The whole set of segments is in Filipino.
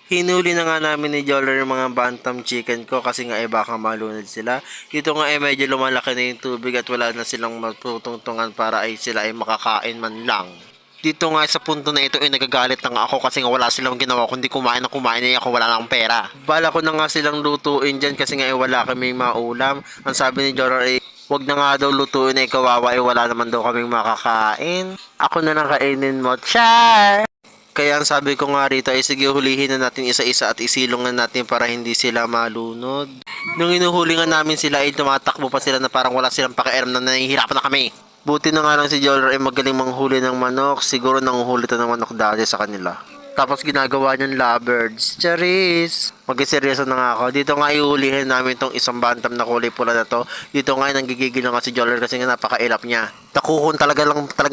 Hinuli na nga namin ni Joller yung mga bantam chicken ko kasi nga baka malunod sila. Dito nga medyo lumalaki na yung tubig at wala na silang matutungtungan para ay sila ay makakain man lang. Dito nga sa punto na ito ay nagagalit na nga ako kasi nga wala silang ginawa kundi kumain na kumain na ako, wala na akong pera. Bala ko na nga silang lutuin dyan kasi nga wala kaming maulam. Ang sabi ni Joller ay wag na nga daw lutuin ay kawawa ay wala naman daw kaming makakain. Ako na lang kainin mo, char! Kaya ang sabi ko nga rito ay sige hulihin na natin isa-isa at isilong na natin para hindi sila malunod. Nung inuhuli nga namin sila ay tumatakbo pa sila na parang wala silang pakialam na nahihirapan na kami. Buti na nga lang si Joller ay magaling manghuli ng manok. Siguro nanguhuli to ng manok dati sa kanila. Tapos ginagawa niyang lovebirds. Charis! Mag-seryoso na nga ako. Dito nga iulihin namin tong isang bantam na kulay pula na to. Dito nga nanggigigil na nga si Joller kasi nga napakailap niya. Nakukun talaga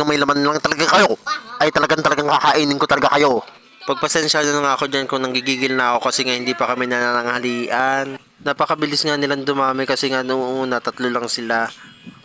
may laman lang talaga kayo. Ay talagang kakainin ko talaga kayo. Pagpasensya na nga ako dyan kung nanggigigil na ako kasi nga hindi pa kami nananghalian. Napakabilis nga nilang dumami kasi nga noong una 3 lang sila.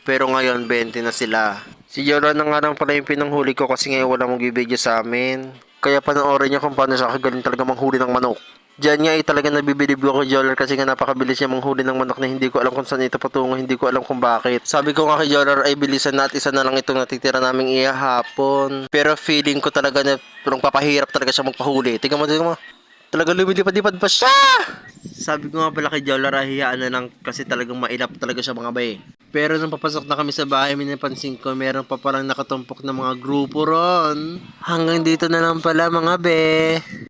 Pero ngayon 20 na sila. Si Joller na nga lang pala yung pinanghuli ko kasi ngayon wala magbibideo sa amin. Kaya panoorin niyo kung paano siya kagaling talaga manghuli ng manok. Diyan nga ay talaga nabibilib ako kay Joller kasi nga napakabilis niya manghuli ng manok na hindi ko alam kung saan ito patungo, hindi ko alam kung bakit. Sabi ko nga kay Joller ay bilisan na at isa na lang itong natitira naming ihapon. Pero feeling ko talaga na parang papahirap talaga siya magpahuli. Tingnan mo. Talaga lumilipad-lipad pa siya! Sabi ko nga pala kay Joller ay hiyaan na lang kasi talagang mailap talaga siya mga bay. Pero nung papasok na kami sa bahay, may napansin ko meron pa parang nakatumpok na mga grupo ron. Hanggang dito na lang pala mga be.